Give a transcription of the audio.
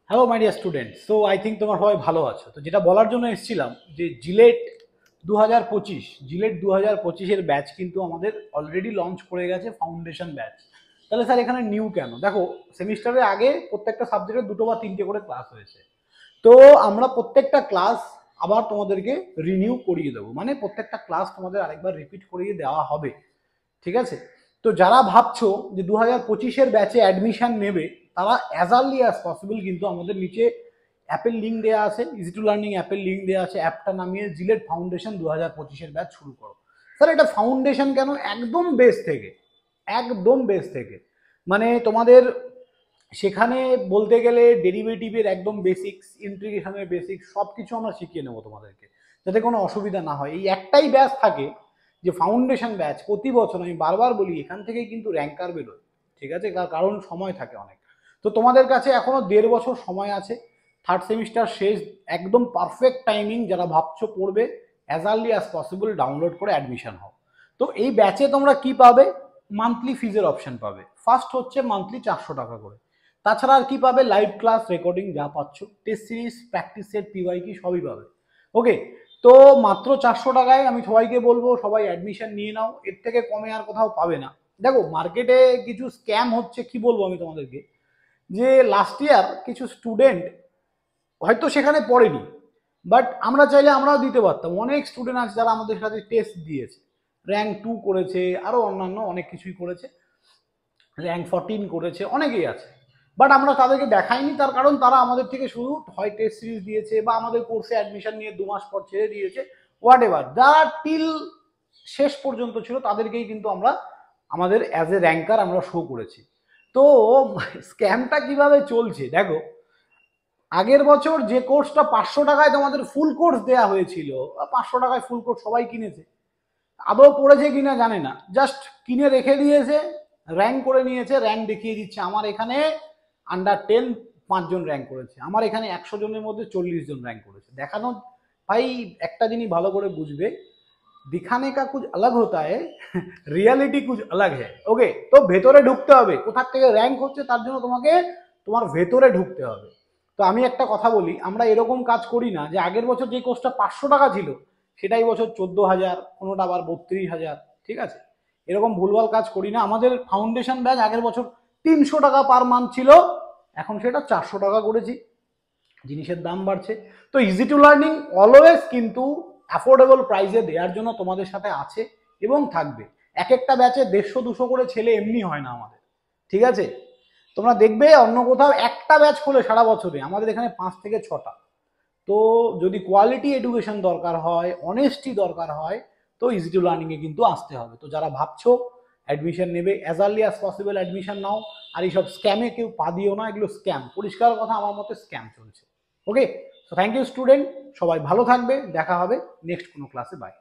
Hello my dear student. So I think তোমার সবাই ভালো আছো। তো যেটা বলার জন্য এসেছিলাম যে জিলেট 2025 ব্যাচ কিন্তু আমাদের অলরেডি লঞ্চ করে গেছে, ফাউন্ডেশন ব্যাচ। তাহলে স্যার এখানে নিউ কেন? দেখো, সেমিস্টারের আগে প্রত্যেকটা সাবজেক্টে দুটো বা তিনটে করে ক্লাস হয়েছে। তো আমরা প্রত্যেকটা ক্লাস আবার তোমাদেরকে রিনিউ করিয়ে দেবো, মানে প্রত্যেকটা ক্লাস তোমাদের আরেকবার রিপিট করিয়ে দেওয়া হবে। ঠিক আছে? তো যারা ভাবছো যে 2025 ব্যাচে অ্যাডমিশন নেবে, তারা অ্যাজ আর্লি অ্যাজ পসিবল কিন্তু আমাদের নিচে অ্যাপের লিঙ্ক দেওয়া আছে, ইজি টু লার্নিং অ্যাপের লিঙ্ক দেওয়া আছে, অ্যাপটা নামিয়ে জিলেট ফাউন্ডেশন 2025 ব্যাচ শুরু করো। স্যার এটা ফাউন্ডেশন কেন? একদম বেস থেকে, একদম বেস থেকে, মানে তোমাদের সেখানে বলতে গেলে ডেরিভেটিভের একদম বেসিক্স, ইন্টিগ্রেশনের বেসিক্স সব কিছু আমরা শিখিয়ে নেবো তোমাদেরকে, যাতে কোনো অসুবিধা না হয়। এই একটাই ব্যাচ থাকে যে ফাউন্ডেশন ব্যাচ, প্রতি বছর আমি বারবার বলি এখান থেকেই কিন্তু র্যাঙ্কার বেরোয়। ঠিক আছে? তার কারণ সময় থাকে অনেক। তো তোমাদের কাছে এখনো 1.5 বছর সময় আছে, থার্ড সেমিস্টার শেষ, একদম পারফেক্ট টাইমিং। যারা ভাবছো পড়বে, as early as possible download করে অ্যাডমিশন হও। তো এই ব্যাচে তোমরা কি পাবে? মান্থলি ফিজের অপশন পাবে। ফার্স্ট হচ্ছে মান্থলি 400 টাকা করে। তাছাড়া আর কি পাবে? লাইভ ক্লাস, রেকর্ডিং যা পাচ্ছ, টেস্ট সিরিজ, প্র্যাকটিস সেট, পিওয়াইকি সবই পাবে। ওকে, তো মাত্র 400 টাকায় আমি সবাইকে বলবো সবাই অ্যাডমিশন নিয়ে নাও, এর থেকে কমে আর কোথাও পাবে না। দেখো মার্কেটে কিছু স্ক্যাম হচ্ছে, কি বলবো আমি তোমাদেরকে, যে লাস্ট ইয়ার কিছু স্টুডেন্ট হয়তো সেখানে পড়েনি, বাট আমরা চাইলে আমরাও দিতে পারতাম। অনেক স্টুডেন্ট আছে যারা আমাদের সাথে টেস্ট দিয়েছে, র্যাঙ্ক 2 করেছে, আরও অন্যান্য অনেক কিছুই করেছে, র্যাঙ্ক 14 করেছে, অনেকেই আছে। বাট আমরা তাদেরকে দেখাইনি, তার কারণ তারা আমাদের থেকে শুধু হয় টেস্ট সিরিজ দিয়েছে বা আমাদের কোর্সে অ্যাডমিশন নিয়ে 2 মাস পর ছেড়ে দিয়েছে, হোয়াট এভার। যারা টিল শেষ পর্যন্ত ছিল তাদেরকেই কিন্তু আমরা আমাদের অ্যাজ এ র্যাঙ্কার আমরা শো করেছি। তো স্ক্যামটা কিভাবে চলছে দেখো, আগের বছর যে কোর্সটা 500 টাকায় তোমাদের ফুল কোর্স দেওয়া হয়েছিল, 500 টাকায় ফুল কোর্স সবাই কিনেছে, আদৌ পড়েছে কিনা জানে না, জাস্ট কিনে রেখে দিয়েছে, র্যাঙ্ক করে নিয়েছে, র্যাঙ্ক দেখিয়ে দিচ্ছে আমার এখানে আন্ডার 10 5 জন র্যাঙ্ক করেছে, আমার এখানে 100 জনের মধ্যে 40 জন র্যাঙ্ক করেছে। দেখানো ভাই, একটা জিনিস ভালো করে বুঝবে, দিখানে কা কুछ अलग होता है, রিয়ালিটি कुछ अलग है। ওকে, তো ভেতরে ঢুকতে হবে, কোথা থেকে র্যাঙ্ক হচ্ছে তার জন্য তোমাকে তোমার ভেতরে ঢুকতে হবে। তো আমি একটা কথা বলি, আমরা এরকম কাজ করি না যে আগের বছর যে কোর্সটা 500 টাকা ছিল সেটাই বছর 14,000, কোনোটা আবার 32,000। ঠিক আছে? এরকম ভুলভাল কাজ করি না। আমাদের ফাউন্ডেশন ব্যাচ আগের বছর 300 টাকা পার মান্থ ছিল, এখন সেটা 400 টাকা করেছি, জিনিসের দাম বাড়ছে। তো ইজি টু লার্নিং অলওয়েজ কিন্তু অ্যাফোর্ডেবল প্রাইসে দেওয়ার জন্য তোমাদের সাথে আছে এবং থাকবে। এক একটা ব্যাচে 150-200 করে ছেলে এমনি হয় না আমাদের। ঠিক আছে? তোমরা দেখবে অন্য কোথাও একটা ব্যাচ খোলে সারা বছরে, আমাদের এখানে 5 থেকে 6টা। তো যদি কোয়ালিটি এডুকেশন দরকার হয়, অনেস্টি দরকার হয়, তো ইজি টু লার্নিংয়ে কিন্তু আসতে হবে। তো যারা ভাবছো অ্যাডমিশন নেবে, as early as possible admission নাও। আর এইসব স্ক্যামে কেউ পা দিও না, এগুলো স্ক্যাম, পরিষ্কার কথা, আমার মতে স্ক্যাম চলছে। ওকে, সো থ্যাংক ইউ স্টুডেন্ট, সবাই ভালো থাকবে, দেখা হবে নেক্সট কোনো ক্লাসে। বাই।